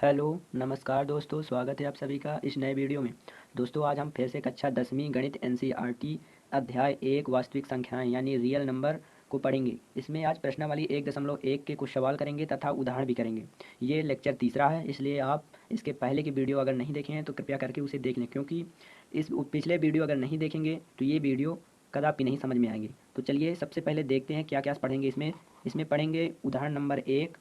Hello, नमस्कार दोस्तों, स्वागत है आप सभी का इस नए वीडियो में। दोस्तों आज हम फिर से कक्षा 10वीं गणित एनसीईआरटी अध्याय 1 वास्तविक संख्याएं यानी रियल नंबर को पढ़ेंगे। इसमें आज प्रश्नावली 1.1 के कुछ सवाल करेंगे तथा उदाहरण भी करेंगे। ये लेक्चर तीसरा है, इसलिए आप इसके पहले की वीडियो अगर नहीं देखे हैं तो कृपया करके उसे देख लें, क्योंकि इस पिछले वीडियो अगर नहीं देखेंगे तो ये वीडियो कदापि नहीं समझ में आएंगे। तो चलिए सबसे पहले देखते हैं क्या क्या पढ़ेंगे इसमें। इसमें पढ़ेंगे उदाहरण नंबर 1,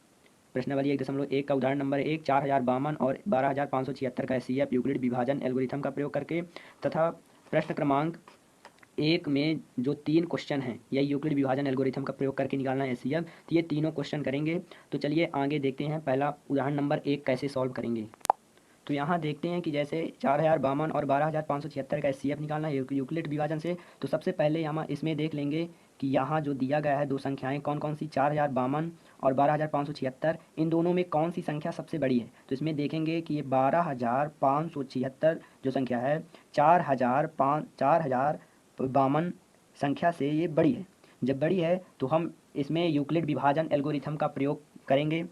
प्रश्नावली 1.1 का उदाहरण नंबर 1, 4052 और 12576 का एचसीएफ यूक्लिड विभाजन एल्गोरिथम का प्रयोग करके, तथा प्रश्न क्रमांक 1 में जो 3 क्वेश्चन हैं यह यूक्लिड विभाजन एल्गोरिथम का प्रयोग करके निकालना है एचसीएफ। तो ये तीनों क्वेश्चन करेंगे। तो चलिए आगे देखते हैं पहला उदाहरण नंबर 1 कैसे सॉल्व करेंगे। तो यहाँ देखते हैं कि जैसे 4052 और 12576 का एचसीएफ निकालना है यूक्लिड विभाजन से। तो सबसे पहले यहाँ इसमें देख लेंगे कि यहाँ जो दिया गया है दो संख्याएं कौन कौन सी, 4052 और 12576, इन दोनों में कौन सी संख्या सबसे बड़ी है। तो इसमें देखेंगे कि ये 12576 जो संख्या है 4052 संख्या से ये बड़ी है। जब बड़ी है तो हम इसमें यूक्लिड विभाजन एल्गोरिथम का प्रयोग करेंगे,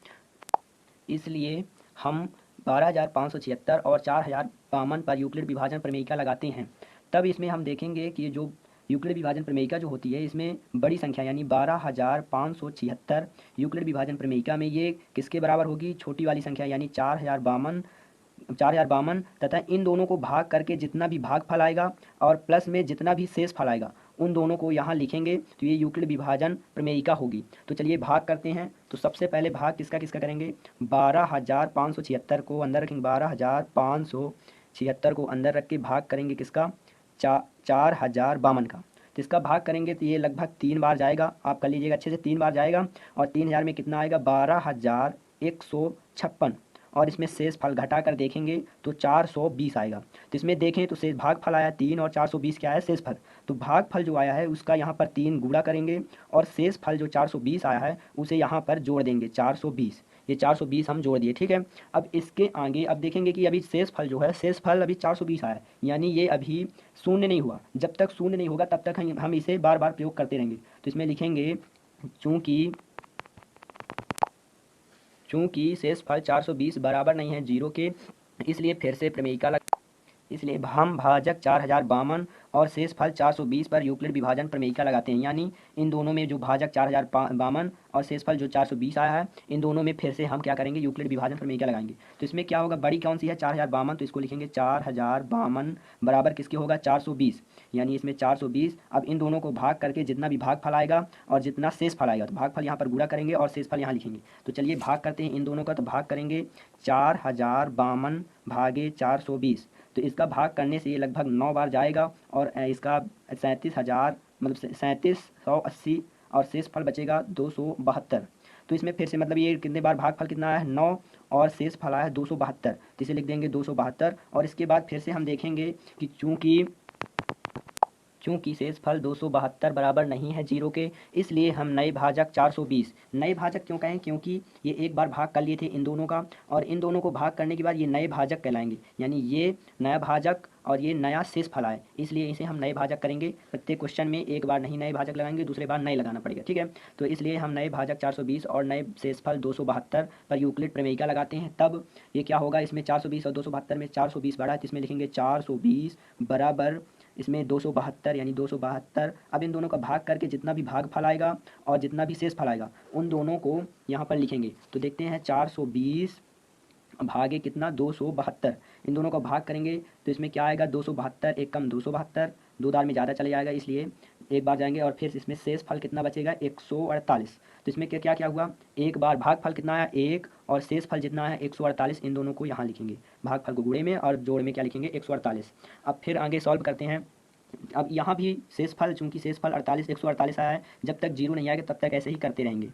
इसलिए हम 12576 और 4052 पर यूक्लिड विभाजन प्रमेयिका लगाते हैं। तब इसमें हम देखेंगे कि जो यूक्लिड विभाजन प्रमेयिका जो होती है इसमें बड़ी संख्या यानी 12576 यूक्लिड विभाजन प्रमेयिका में ये किसके बराबर होगी, छोटी वाली संख्या यानी 4052 तथा इन दोनों को भाग करके जितना भी भागफल आएगा और प्लस में जितना भी शेष फल आएगा उन दोनों को यहाँ लिखेंगे, तो ये यूक्लिड विभाजन प्रमेयिका होगी। तो चलिए भाग करते हैं। तो सबसे पहले भाग किसका किसका करेंगे, 12576 को अंदर रखेंगे, 12576 को अंदर रख के भाग करेंगे किसका, 4052 का। तो इसका भाग करेंगे तो ये लगभग 3 बार जाएगा, आप कर लीजिएगा अच्छे से, 3 बार जाएगा और 3000 में कितना आएगा, 12156, और इसमें शेष फल घटा कर देखेंगे तो 420 आएगा। तो इसमें देखें तो शेष भाग फल आया 3 और 420 क्या है, शेष फल। तो भाग फल जो आया है उसका यहाँ पर 3 गुणा करेंगे और शेष फल जो 420 आया है उसे यहाँ पर जोड़ देंगे 420। ये 420 हम जोड़ दिए, ठीक है। अब इसके आगे अब देखेंगे कि अभी शेष फल जो है, शेष फल अभी 420 आया है, यानी ये अभी शून्य नहीं हुआ। जब तक शून्य नहीं होगा तब तक हम इसे बार बार प्रयोग करते रहेंगे। तो इसमें लिखेंगे चूंकि शेष फल 420 बराबर नहीं है 0 के, इसलिए फिर से प्रमेयिका इसलिए हम भाजक 4052 और शेष फल 420 पर यूक्लिड विभाजन प्रमेयिका लगाते हैं। यानी इन दोनों में जो भाजक 4052 और शेष फल जो 420 आया है इन दोनों में फिर से हम क्या करेंगे, यूक्लिड विभाजन प्रमेयिका लगाएंगे। तो इसमें क्या होगा, बड़ी कौन सी है, 4052, तो इसको लिखेंगे 4052 बराबर किसके होगा, 420। यानी इसमें 420। अब इन दोनों को भाग करके जितना भी भाग फल आएगा और जितना शेष फल आएगा तो भाग फल यहाँ पर गुणा करेंगे और शेष फल यहाँ लिखेंगे। तो चलिए भाग करते हैं इन दोनों का। तो भाग करेंगे 4052 भागे 420। तो इसका भाग करने से ये लगभग 9 बार जाएगा और इसका 37,000 मतलब 3780 और शेष फल बचेगा 272। तो इसमें फिर से मतलब ये कितने बार भागफल कितना आया है, 9, और शेष फल आया है 272। तो इसे लिख देंगे 272। और इसके बाद फिर से हम देखेंगे कि चूंकि शेष फल 272 बराबर नहीं है 0 के, इसलिए हम नए भाजक 420, नए भाजक क्यों कहें, क्योंकि ये एक बार भाग कर लिए थे इन दोनों का और इन दोनों को भाग करने के बाद ये नए भाजक कहलाएंगे। यानी ये नया भाजक और ये नया शेष फल आए, इसलिए इसे हम नए भाजक करेंगे। प्रत्येक क्वेश्चन में एक बार नहीं नए भाजक लगाएंगे, दूसरे बार नए लगाना पड़ेगा, ठीक है। तो इसलिए हम नए भाजक 420 और नए शेष फल 272 पर यूक्लिड प्रमेयिका लगाते हैं। तब ये क्या होगा, इसमें 420 और 272 में 420 बढ़ा है तो इसमें लिखेंगे 420 बराबर इसमें 272 यानी 272। अब इन दोनों का भाग करके जितना भी भाग फल आएगा और जितना भी शेष फल आएगा उन दोनों को यहाँ पर लिखेंगे। तो देखते हैं 420 भागे कितना, 272। इन दोनों का भाग करेंगे तो इसमें क्या आएगा, 272, एक कम 272, 2 दार में ज़्यादा चले जाएगा इसलिए एक बार जाएंगे और फिर इसमें शेष फल कितना बचेगा, 148। तो इसमें क्या क्या क्या हुआ, एक बार भाग फल कितना आया 1 और शेष फल जितना है 148, इन दोनों को यहाँ लिखेंगे, भाग फल को गुणे में और जोड़ में क्या लिखेंगे, 148। अब फिर आगे सॉल्व करते हैं। अब यहाँ भी शेष फल, चूंकि शेष फल 148 आया है, जब तक 0 नहीं आएगा तब तक ऐसे ही करते रहेंगे।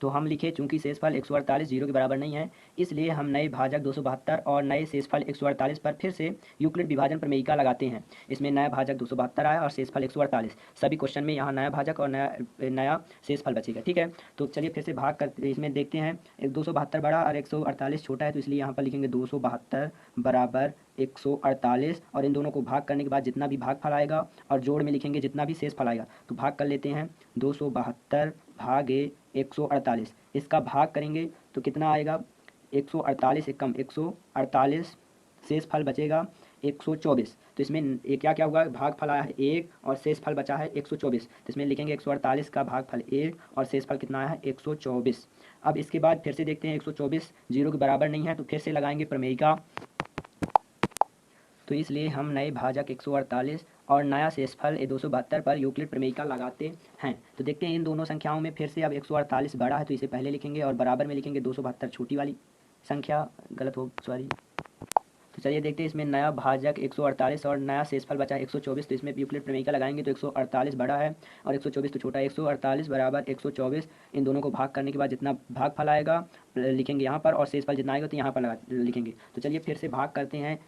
तो हम लिखे चूंकि शेष फल 148 0 के बराबर नहीं है, इसलिए हम नए भाजक 272 और नए शेष फल 148 पर फिर से यूक्लिड विभाजन प्रमेयिका लगाते हैं। इसमें नया भाजक 272 आया और शेष फल 148, सभी क्वेश्चन में यहाँ नया भाजक और नया शेष फल बचेगा, ठीक है। तो चलिए फिर से भाग करते, इसमें देखते हैं 272 बड़ा और 148 छोटा है, तो इसलिए यहाँ पर लिखेंगे 272 बराबर 148 और इन दोनों को भाग करने के बाद जितना भी भाग फल आएगा और जोड़ में लिखेंगे जितना भी शेष फल आएगा। तो भाग कर लेते हैं, 272 भागे 148, इसका भाग करेंगे तो कितना आएगा, 148 एक कम 148, शेष फल बचेगा 124। तो इसमें क्या क्या होगा, भागफल आया है 1 और शेष फल बचा है 124। तो इसमें लिखेंगे 148 का भागफल 1 और शेष फल कितना आया है 124। अब इसके बाद फिर से देखते हैं 124 जीरो के बराबर नहीं है, तो फिर से लगाएंगे प्रमेयिका। तो इसलिए हम नए भाजक 148 और नया शेषफल 272 पर यूक्लिड प्रमेयिका लगाते हैं। तो देखते हैं इन दोनों संख्याओं में फिर से अब 148 बड़ा है तो इसे पहले लिखेंगे और बराबर में लिखेंगे 272 छोटी वाली संख्या, गलत हो सॉरी। तो चलिए देखते हैं इसमें नया भाजक 148 और नया शेषफल बचा है 124। तो इसमें यूक्लिड प्रमेयिका लगाएंगे तो 148 बड़ा है और 124 तो छोटा है। 148 बराबर 124, इन दोनों को भाग करने के बाद जितना भागफल आएगा लिखेंगे यहाँ पर और शेषफल जितना आएगा तो यहाँ पर लिखेंगे। तो चलिए फिर से भाग करते हैं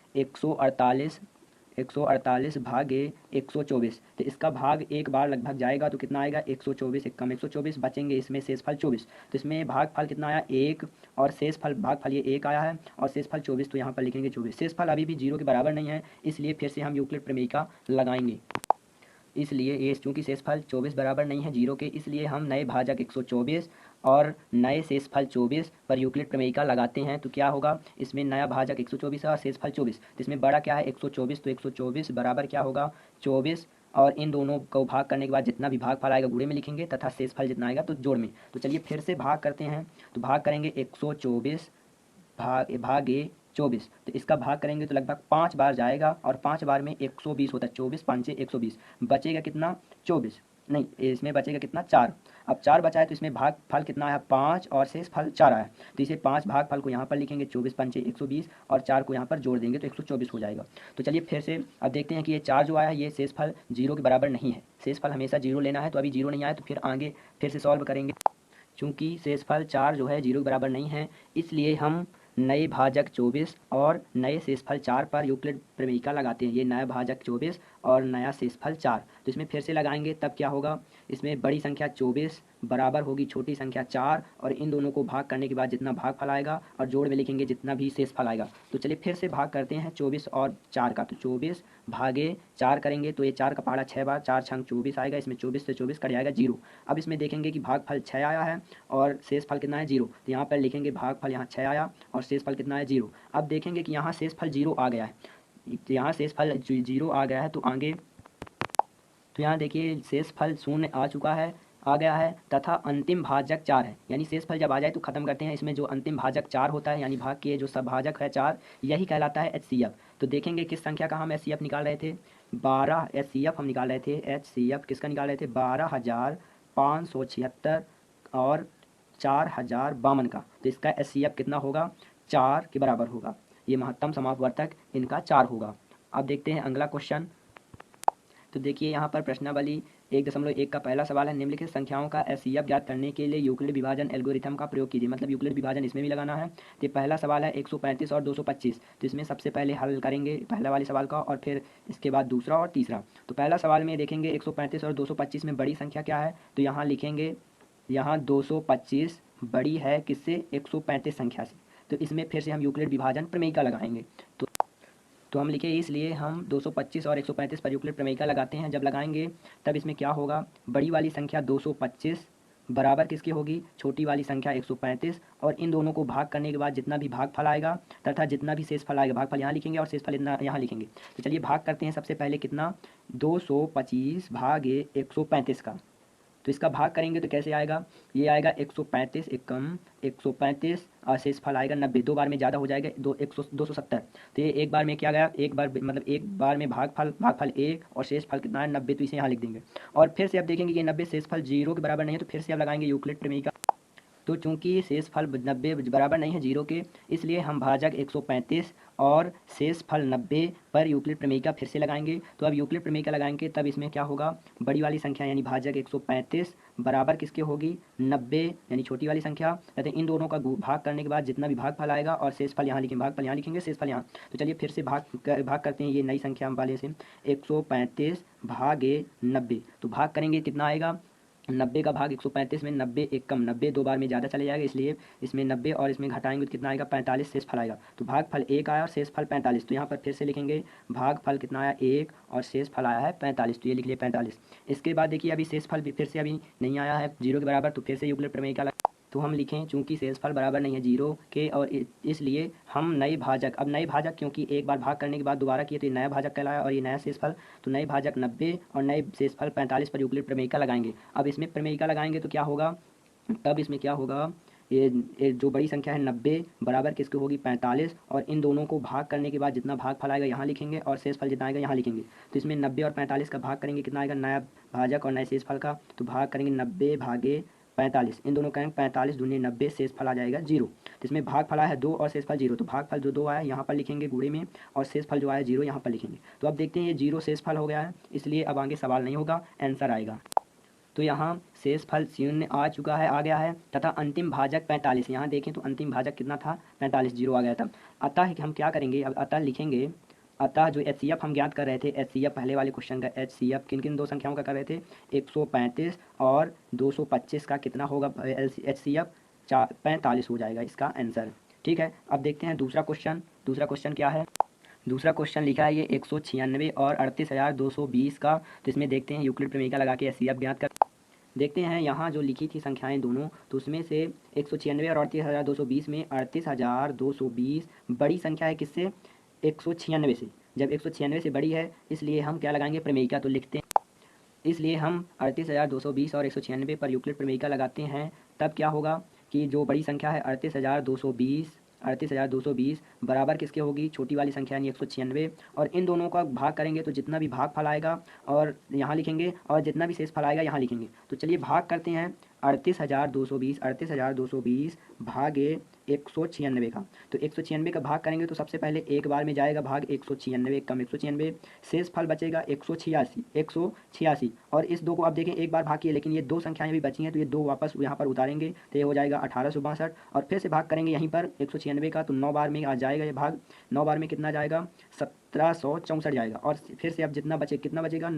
148 भागे 124। तो इसका भाग एक बार लगभग जाएगा तो कितना आएगा 124 एक कम 124, बचेंगे इसमें शेषफल 24। तो इसमें भागफल कितना आया 1 और शेषफल भागफल ये 1 आया है और शेषफल 24, तो यहाँ पर लिखेंगे 24। शेषफल अभी भी जीरो के बराबर नहीं है, इसलिए फिर से हम यूक्लिड प्रमेयिका लगाएंगे। इसलिए ये चूँकि शेषफल 24 बराबर नहीं है जीरो के, इसलिए हम नए भाजक 124 और नए शेषफल 24 पर यूक्लिड प्रमेयिका लगाते हैं। तो क्या होगा, इसमें नया भाजक 124 है और शेषफल 24। तो इसमें बड़ा क्या है 124, तो 124 बराबर क्या होगा 24, और इन दोनों को भाग करने के बाद जितना भी भागफल आएगा गुणे में लिखेंगे तथा शेषफल जितना आएगा तो जोड़ में। तो चलिए फिर से भाग करते हैं। तो भाग करेंगे 124 भागे 24। तो इसका भाग करेंगे तो लगभग 5 बार जाएगा और 5 बार में 120 होता है, 24 5 से 120, बचेगा कितना 24, नहीं इसमें बचेगा कितना 4। अब 4 बचा है तो इसमें भाग फल कितना है 5 और शेष फल 4 आया। तो इसे 5 भाग फल को यहाँ पर लिखेंगे 24 5 120 और 4 को यहाँ पर जोड़ देंगे तो 124 हो जाएगा। तो चलिए फिर से अब देखते हैं कि ये 4 जो आया है ये शेष फल जीरो के बराबर नहीं है। शेष फल हमेशा जीरो लेना है, तो अभी जीरो नहीं आया तो फिर आगे फिर से सॉल्व करेंगे। चूँकि शेषफल 4 जो है जीरो के बराबर नहीं है, इसलिए हम नए भाजक 24 और नए शेषफल 4 पर यूक्लिड प्रमेयिका लगाते हैं। ये नया भाजक 24 और नया शेषफल 4, तो इसमें फिर से लगाएंगे तब क्या होगा, इसमें बड़ी संख्या 24 बराबर होगी छोटी संख्या 4, और इन दोनों को भाग करने के बाद जितना भागफल आएगा और जोड़ में लिखेंगे जितना भी शेषफल आएगा। तो चलिए फिर से भाग करते हैं 24 और 4 का। तो 24 भागे 4 करेंगे तो ये 4 का पहाड़ा 6 बार, 4 छंग 24 आएगा, इसमें 24 से 24 कट जाएगा 0। अब इसमें देखेंगे कि भागफल 6 आया है और शेषफल कितना है 0, तो यहाँ पर लिखेंगे भागफल यहाँ 6 आया और शेषफल कितना है 0। अब देखेंगे कि यहाँ शेषफल 0 आ गया है, तो यहाँ शेषफल 0 आ गया है तो आगे, तो यहाँ देखिए शेषफल 0 आ गया है तथा अंतिम भाजक 4 है। यानी शेषफल जब आ जाए तो खत्म करते हैं। इसमें जो अंतिम भाजक 4 होता है यानी भाग के जो सब भाजक है 4, यही कहलाता है HCF। तो देखेंगे किस संख्या का हम HCF निकाल रहे थे, 12 HCF हम निकाल रहे थे। HCF किसका निकाल रहे थे 12,576 और 4,052 का। तो इसका HCF कितना होगा 4 के बराबर होगा। ये महत्तम समापवर्तक इनका 4 होगा। अब देखते हैं अगला क्वेश्चन। तो देखिए यहाँ पर प्रश्नावली 1.1 का पहला सवाल है, निम्नलिखित संख्याओं का HCF ज्ञात करने के लिए यूक्लिड विभाजन एल्गोरिथम का प्रयोग कीजिए। मतलब यूक्लिड विभाजन इसमें भी लगाना है। तो पहला सवाल है 135 और 225। तो इसमें सबसे पहले हल करेंगे पहला वाले सवाल का और फिर इसके बाद दूसरा और तीसरा। तो पहला सवाल में देखेंगे 135 और 225 में बड़ी संख्या क्या है, तो यहाँ लिखेंगे यहाँ 225 बड़ी है किससे 135 संख्या से। तो इसमें फिर से हम यूक्लिड विभाजन प्रमेयिका लगाएंगे। तो हम लिखे इसलिए हम 225 और 135 पर यूक्लिड प्रमेयिका लगाते हैं। जब लगाएंगे तब इसमें क्या होगा, बड़ी वाली संख्या 225 बराबर किसकी होगी छोटी वाली संख्या 135, और इन दोनों को भाग करने के बाद जितना भी भागफल आएगा तथा जितना भी शेषफल आएगा, भागफल यहाँ लिखेंगे और शेषफल इतना यहाँ लिखेंगे। तो चलिए भाग करते हैं सबसे पहले कितना 225 भागे 135 का। तो इसका भाग करेंगे तो कैसे आएगा, ये आएगा 135 एक कम 135 और शेषफल आएगा 90, दो बार में ज़्यादा हो जाएगा 270। तो ये एक बार में क्या गया, एक बार मतलब एक बार में भागफल 1 और शेषफल कितना है 90, तो इसे यहाँ लिख देंगे। और फिर से अब देखेंगे कि 90 शेषफल 0 के बराबर नहीं है, तो फिर से अब लगाएंगे यूक्लिड प्रमेयिका। तो चूंकि शेषफल 90 बराबर नहीं है 0 के, इसलिए हम भाजक 135 और शेषफल 90 पर यूक्लिड प्रमेयिका फिर से लगाएंगे। तो अब यूक्लिड प्रमेयिका लगाएंगे तब इसमें क्या होगा, बड़ी वाली संख्या यानी भाजक 135 बराबर किसके होगी 90 यानी छोटी वाली संख्या, तथा इन दोनों का भाग करने के बाद जितना भी भागफल आएगा और शेषफल यहाँ लिखेंगे, भागफल यहाँ लिखेंगे शेषफल यहाँ। तो चलिए फिर से भाग करते हैं ये नई संख्या वाले से 135 भागे 90। तो भाग करेंगे कितना आएगा 90 का भाग 135 में 90 एक कम 90, दो बार में ज़्यादा चले जाएगा, इसलिए इसमें 90 और इसमें घटाएंगे तो कितना आएगा 45 शेषफल आएगा। तो भागफल 1 आया और शेषफल 45, तो यहाँ पर फिर से लिखेंगे भागफल कितना आया 1 और शेषफल आया है 45, तो ये लिख लिए 45। इसके बाद देखिए अभी शेषफल भी फिर से अभी नहीं आया है 0 के बराबर, तो फिर से यूक्लिड प्रमेयिका तो हम लिखें चूंकि शेषफल बराबर नहीं है जीरो के, और इसलिए हम नए भाजक, अब नए भाजक क्योंकि एक बार भाग करने के बाद दोबारा किए तो ये नया भाजक कहलाया और ये नया शेषफल, तो नए भाजक 90 और नए शेषफल 45 पर यूक्लिड प्रमेयिका लगाएंगे। अब इसमें प्रमेयिका लगाएंगे तो क्या होगा, तब इसमें क्या होगा, ये जो बड़ी संख्या है 90 बराबर किसकी होगी 45, और इन दोनों को भाग करने के बाद जितना भागफल आएगा यहाँ लिखेंगे और शेषफल जितना आएगा यहाँ लिखेंगे। तो इसमें 90 और 45 का भाग करेंगे, कितना आएगा, नया भाजक और नए शेषफल का, तो भाग करेंगे 90 भागे 45, इन दोनों करेंगे 45 दूनी 90, शेषफल आ जाएगा जीरो। तो इसमें भागफल आया है 2 और शेषफल जीरो, तो भागफल जो 2 आया यहाँ पर लिखेंगे गुणे में, और शेषफल जो आया जीरो यहाँ पर लिखेंगे। तो अब देखते हैं ये जीरो शेषफल हो गया है, इसलिए अब आगे सवाल नहीं होगा, आंसर आएगा। तो यहाँ शेषफल शून्य आ चुका है, आ गया है, तथा अंतिम भाजक 45, यहाँ देखें तो अंतिम भाजक कितना था 45, जीरो आ गया था। अतः हम क्या करेंगे, अब अतः लिखेंगे, अतः जो HCF हम ज्ञात कर रहे थे, HCF पहले वाले क्वेश्चन का HCF किन किन दो संख्याओं का कर रहे थे, 135 और 225 का कितना होगा HCF, 45 हो जाएगा इसका आंसर। ठीक है, अब देखते हैं दूसरा क्वेश्चन। दूसरा क्वेश्चन क्या है, दूसरा क्वेश्चन लिखा है ये 196 और 38,220 का। तो इसमें देखते हैं यूक्लिड प्रमेयिका लगा के HCF ज्ञात कर देखते हैं। यहाँ जो लिखी थी संख्याएं दोनों, तो उसमें से 196 और 38,220 में 38,220 बड़ी संख्या है किससे, 196 से। जब 196 से बड़ी है इसलिए हम क्या लगाएंगे, प्रमेयिका। तो लिखते हैं, इसलिए हम 38,220 और 196 पर यूक्लिड प्रमेयिका लगाते हैं। तब क्या होगा कि जो बड़ी संख्या है 38,220 बराबर किसके होगी, छोटी वाली संख्या यानी 196, और इन दोनों का भाग करेंगे तो जितना भी भाग फल आएगा और यहाँ लिखेंगे, और जितना भी शेष फल आएगा यहाँ लिखेंगे। तो चलिए भाग करते हैं 38,220 भागे 196 का। तो 196 का भाग करेंगे तो सबसे पहले एक बार में जाएगा भाग 196 कम 196, शेष फल बचेगा 186। और इस दो को अब देखें एक बार भाग किए, लेकिन ये दो संख्याएं भी बची हैं तो ये दो वापस यहाँ पर उतारेंगे तो ये हो जाएगा 1862, और फिर से भाग करेंगे यहीं पर 196 का, तो 9 बार में आ जाएगा ये भाग, 9 बार में कितना जाएगा 1764 जाएगा। और फिर से अब जितना बचे, कितना बचेगा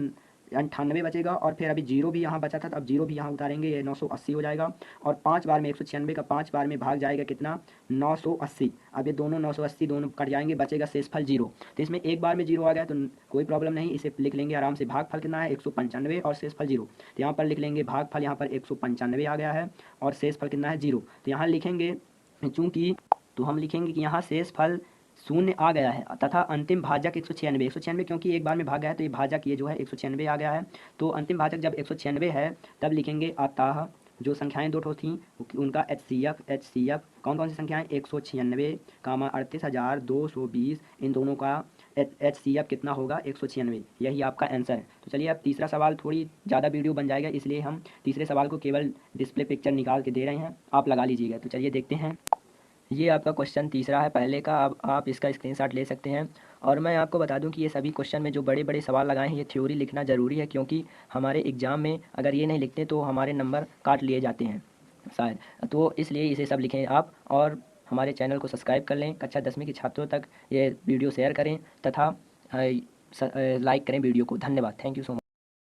98 बचेगा, और फिर अभी जीरो भी यहाँ बचा था तो अब जीरो भी यहाँ उतारेंगे, ये 980 हो जाएगा। और 5 बार में 196 का 5 बार में भाग जाएगा कितना 980। अब ये दोनों 980 दोनों कट जाएंगे, बचेगा शेषफल जीरो। तो इसमें एक बार में जीरो आ गया तो कोई प्रॉब्लम नहीं, इसे लिख लेंगे आराम से। भागफल कितना है 195 और शेषफल जीरो, तो यहाँ पर लिख लेंगे भागफल यहाँ पर 195 आ गया है और शेषफल कितना है जीरो। तो यहाँ लिखेंगे चूँकि, तो हम लिखेंगे कि यहाँ शेषफल शून्य आ गया है, तथा अंतिम भाजक 196 क्योंकि एक बार में भाग गया है तो ये भाजक ये जो है 196 आ गया है। तो अंतिम भाजक जब 196 है तब लिखेंगे अतः जो संख्याएं दो ठो थी उनका HCF कौन कौन सी संख्याएं 196 कामा 38,220, इन दोनों का HCF कितना होगा 196, यही आपका आंसर है। तो चलिए अब तीसरा सवाल, थोड़ी ज़्यादा वीडियो बन जाएगा इसलिए हम तीसरे सवाल को केवल डिस्प्ले पिक्चर निकाल के दे रहे हैं, आप लगा लीजिएगा। तो चलिए देखते हैं, ये आपका क्वेश्चन तीसरा है पहले का। अब आप इसका स्क्रीनशॉट ले सकते हैं। और मैं आपको बता दूं कि ये सभी क्वेश्चन में जो बड़े बड़े सवाल लगाए हैं ये थ्योरी लिखना ज़रूरी है, क्योंकि हमारे एग्ज़ाम में अगर ये नहीं लिखते तो हमारे नंबर काट लिए जाते हैं शायद, तो इसलिए इसे सब लिखें आप। और हमारे चैनल को सब्सक्राइब कर लें, कक्षा 10वीं के छात्रों तक ये वीडियो शेयर करें तथा लाइक करें वीडियो को। धन्यवाद, थैंक यू सो मच।